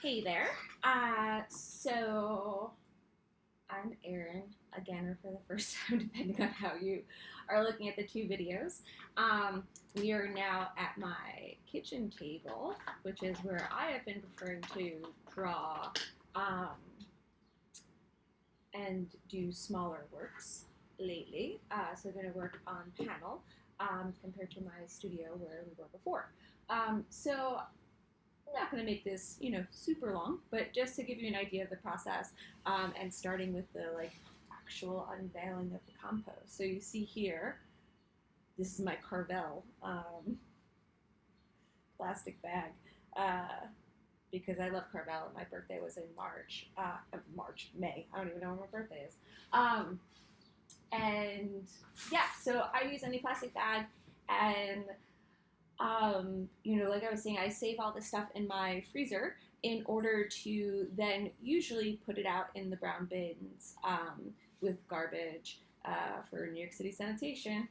Hey there. So I'm Erin, again, or for the first time, depending on how you are looking at the two videos. We are now at my kitchen table, which is where I have been preferring to draw um, and do smaller works lately. So I'm going to work on panel compared to my studio where we were before. So I'm not going to make this, super long, but just to give you an idea of the process, and starting with the actual unveiling of the compost. So you see here, this is my Carvel plastic bag, because I love Carvel. My birthday was in May. I don't even know when my birthday is. And yeah, so I use any plastic bag, and like I was saying, I save all this stuff in my freezer in order to then usually put it out in the brown bins with garbage for New York City sanitation,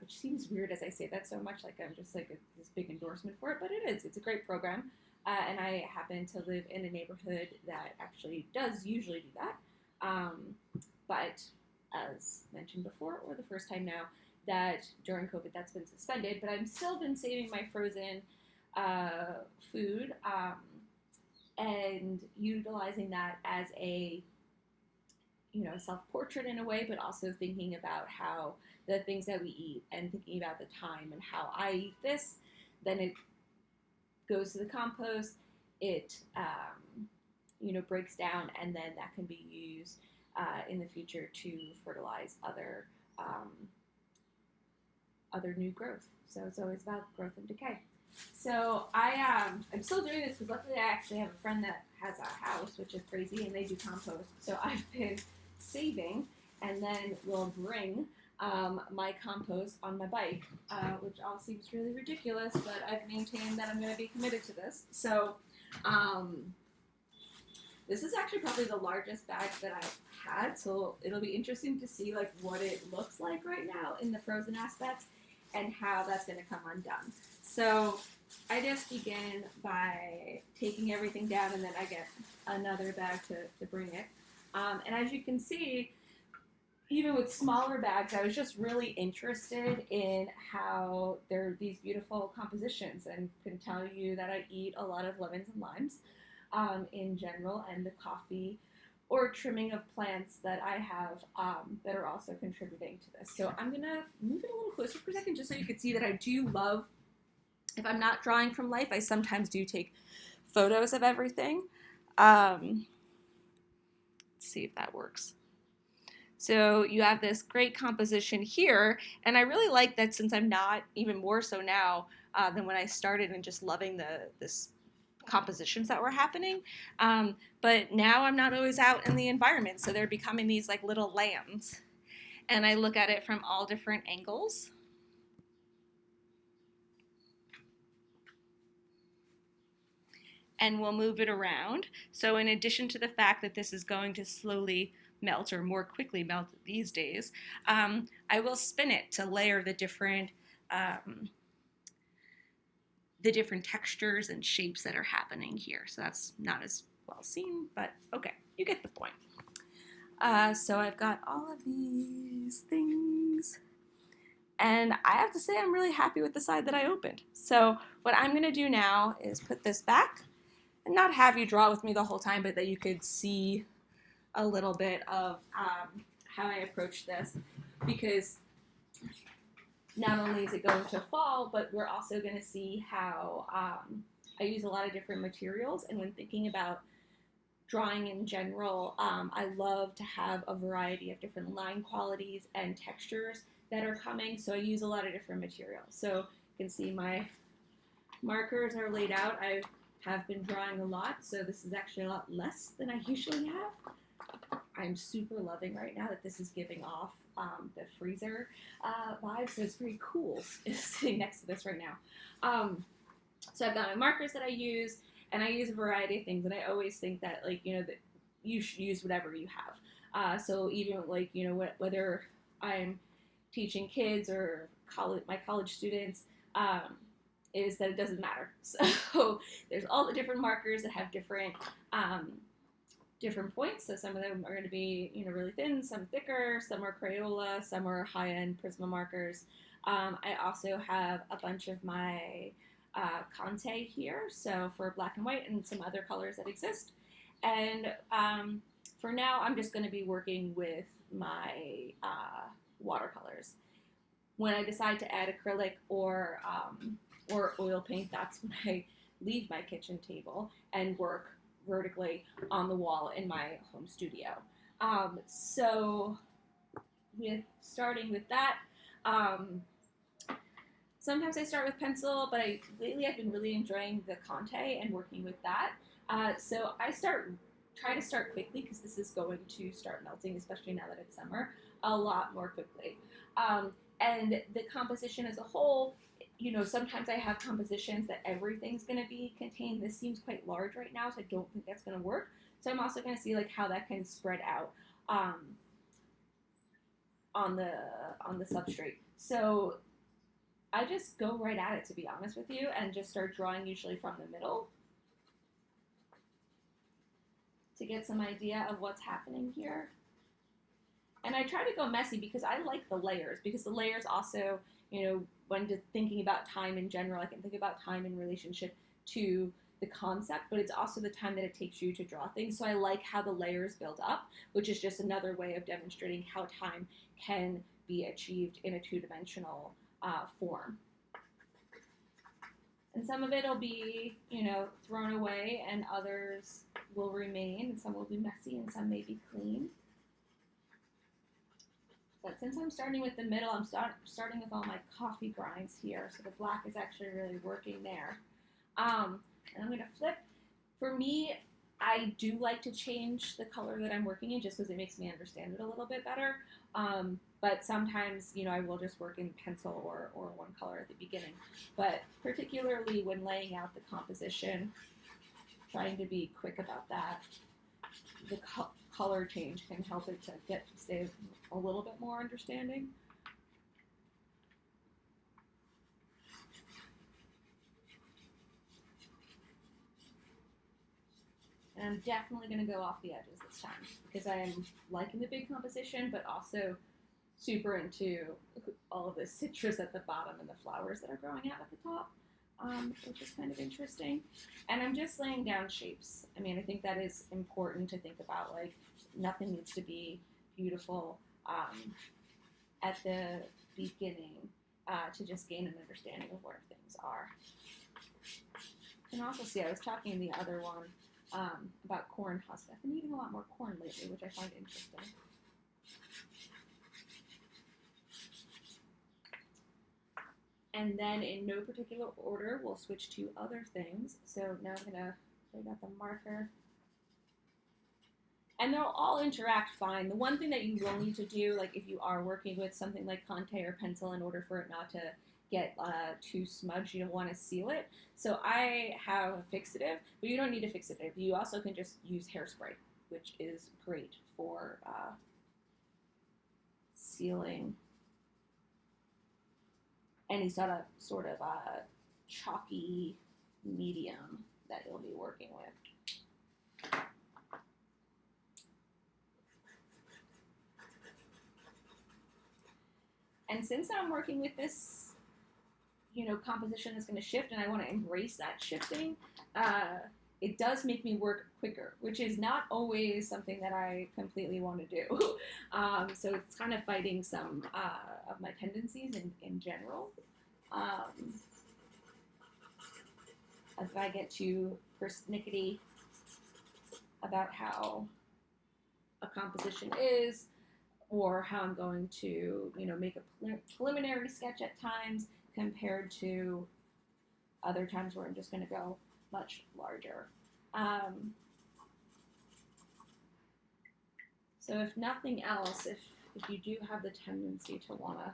which seems weird as I say that so much, like I'm just like this big endorsement for it, but it is. It's a great program, and I happen to live in a neighborhood that actually does usually do that. But as mentioned before, or the first time now, that during COVID that's been suspended, but I've still been saving my frozen food and utilizing that as a self-portrait in a way, but also thinking about how the things that we eat and thinking about the time and how I eat this, then it goes to the compost, it breaks down, and then that can be used in the future to fertilize other new growth. So it's always about growth and decay. So I'm still doing this because luckily I actually have a friend that has a house, which is crazy, and they do compost. So I've been saving, and then will bring my compost on my bike, which all seems really ridiculous, but I've maintained that I'm going to be committed to this. So this is actually probably the largest bag that I've had, so it'll be interesting to see what it looks like right now in the frozen aspects and how that's going to come undone. So I just begin by taking everything down, and then I get another bag to bring it. And as you can see, even with smaller bags, I was just really interested in how there are these beautiful compositions, and can tell you that I eat a lot of lemons and limes in general, and the coffee or trimming of plants that I have that are also contributing to this. So I'm going to move it a little closer for a second just so you can see that I do love, if I'm not drawing from life, I sometimes do take photos of everything. Let's see if that works. So you have this great composition here, and I really like that, since I'm not, even more so now than when I started, and just loving this compositions that were happening, but now I'm not always out in the environment, so they're becoming these little lands, and I look at it from all different angles. And we'll move it around. So in addition to the fact that this is going to slowly melt, or more quickly melt these days, I will spin it to layer the different textures and shapes that are happening here. So that's not as well seen, but okay, you get the point. So I've got all of these things, and I have to say I'm really happy with the side that I opened. So what I'm going to do now is put this back, and not have you draw with me the whole time, but that you could see a little bit of how I approach this, because not only is it going to fall, but we're also going to see how I use a lot of different materials. And when thinking about drawing in general, I love to have a variety of different line qualities and textures that are coming. So I use a lot of different materials. So you can see my markers are laid out. I have been drawing a lot, so this is actually a lot less than I usually have. I'm super loving right now that this is giving off the freezer vibe, so it's pretty cool sitting next to this right now. So I've got my markers that I use, and I use a variety of things, and I always think that that you should use whatever you have. So even whether I'm teaching kids or my college students, is that it doesn't matter. So there's all the different markers that have different points. So some of them are going to be, really thin, some thicker, some are Crayola, some are high-end Prisma markers. I also have a bunch of my Conte here, so for black and white and some other colors that exist. And for now, I'm just going to be working with my watercolors. When I decide to add acrylic or oil paint, that's when I leave my kitchen table and work vertically on the wall in my home studio. So starting with that, sometimes I start with pencil, but lately I've been really enjoying the Conte and working with that. So I try to start quickly because this is going to start melting, especially now that it's summer, a lot more quickly. And the composition as a whole, sometimes I have compositions that everything's going to be contained. This seems quite large right now, so I don't think that's going to work. So I'm also going to see how that can spread out on the substrate. So I just go right at it, to be honest with you, and just start drawing usually from the middle to get some idea of what's happening here. And I try to go messy because I like the layers, because the layers also, when thinking about time in general, I can think about time in relationship to the concept, but it's also the time that it takes you to draw things. So I like how the layers build up, which is just another way of demonstrating how time can be achieved in a two-dimensional form. And some of it will be, thrown away, and others will remain, and some will be messy, and some may be clean. But since I'm starting with the middle, I'm starting with all my coffee grinds here, so the black is actually really working there. And I'm going to flip. For me, I do like to change the color that I'm working in just because it makes me understand it a little bit better. But sometimes, I will just work in pencil or one color at the beginning. But particularly when laying out the composition, trying to be quick about that, the color change can help it to stay a little bit more understanding. And I'm definitely going to go off the edges this time because I am liking the big composition, but also super into all of the citrus at the bottom and the flowers that are growing out at the top, which is kind of interesting. And I'm just laying down shapes. I mean, I think that is important to think about. Nothing needs to be beautiful at the beginning to just gain an understanding of where things are. You can also see, I was talking in the other one about corn husk. I've been eating a lot more corn lately, which I find interesting. And then in no particular order, we'll switch to other things. So now I'm going to break out the marker. And they'll all interact fine. The one thing that you will need to do, if you are working with something like Conte or pencil, in order for it not to get too smudged, you don't want to seal it. So I have a fixative, but you don't need a fixative. You also can just use hairspray, which is great for sealing any sort of chalky medium that you'll be working with. And since I'm working with this, composition is going to shift, and I want to embrace that shifting, it does make me work quicker, which is not always something that I completely want to do. So it's kind of fighting some of my tendencies in general. If I get too persnickety about how a composition is, or how I'm going to, make a preliminary sketch at times compared to other times where I'm just going to go much larger. So if nothing else, if you do have the tendency to want to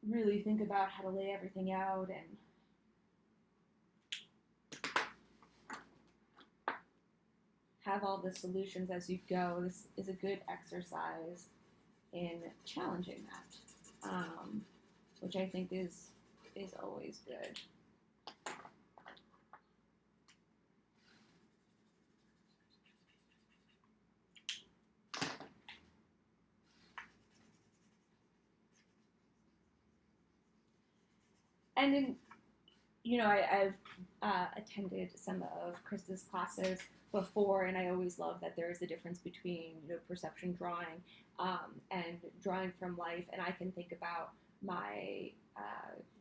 really think about how to lay everything out and have all the solutions as you go, this is a good exercise in challenging that. which I think is always good. And then, I've attended some of Krista's classes before, and I always love that there is a difference between, perception drawing and drawing from life. And I can think about my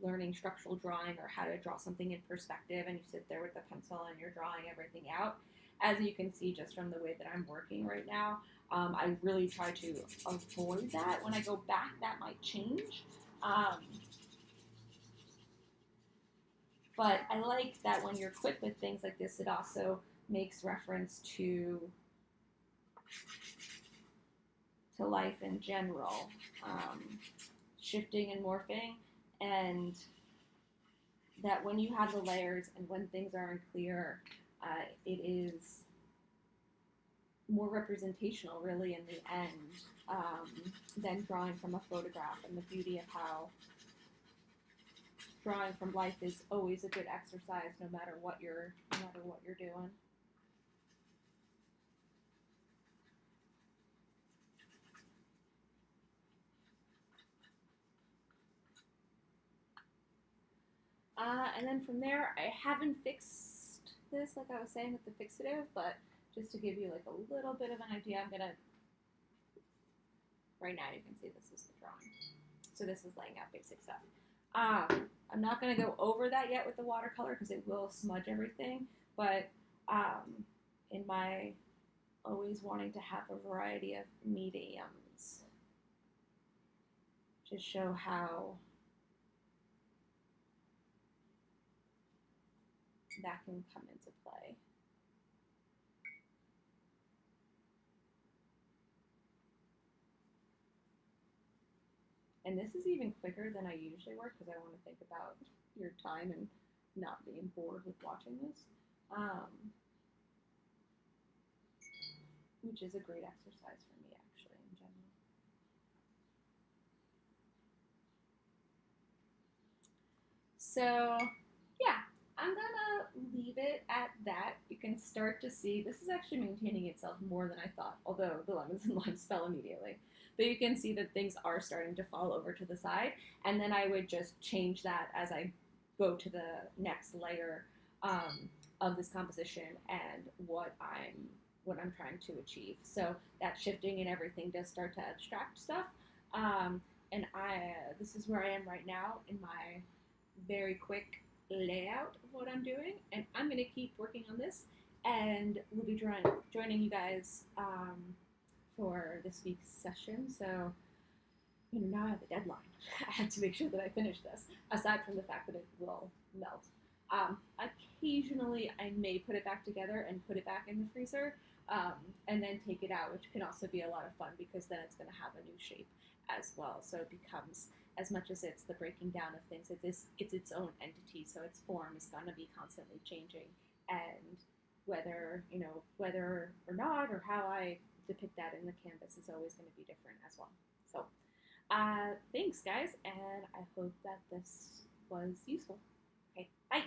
learning structural drawing or how to draw something in perspective, and you sit there with the pencil and you're drawing everything out. As you can see just from the way that I'm working right now, I really try to avoid that. When I go back, that might change. But I like that when you're quick with things like this, it also makes reference to life in general, shifting and morphing, and that when you have the layers and when things are unclear, it is more representational, really, in the end, than drawing from a photograph. And the beauty of how drawing from life is always a good exercise, no matter what you're doing. And then from there, I haven't fixed this like I was saying with the fixative, but just to give you like a little bit of an idea, I'm gonna, right now you can see this is the drawing. So this is laying out basic stuff. I'm not gonna go over that yet with the watercolor because it will smudge everything, but in my always wanting to have a variety of mediums, to show how that can come into play. And this is even quicker than I usually work because I want to think about your time and not being bored with watching this, which is a great exercise for me, actually, in general. So, yeah, I'm gonna leave it at that. You can start to see this is actually maintaining itself more than I thought, although the lemons and limes fell immediately. But you can see that things are starting to fall over to the side, and then I would just change that as I go to the next layer of this composition and what I'm trying to achieve. So that shifting and everything does start to abstract stuff. And this is where I am right now in my very quick layout of what I'm doing, and I'm going to keep working on this, and we'll be joining you guys for this week's session. So, now I have a deadline. I have to make sure that I finish this, aside from the fact that it will melt. Occasionally, I may put it back together and put it back in the freezer, and then take it out, which can also be a lot of fun because then it's going to have a new shape as well. So it becomes, as much as it's the breaking down of things, it's its own entity. So its form is going to be constantly changing, and whether or not, or how I depict that in the canvas is always going to be different as well. So thanks, guys, and I hope that this was useful. Okay, bye.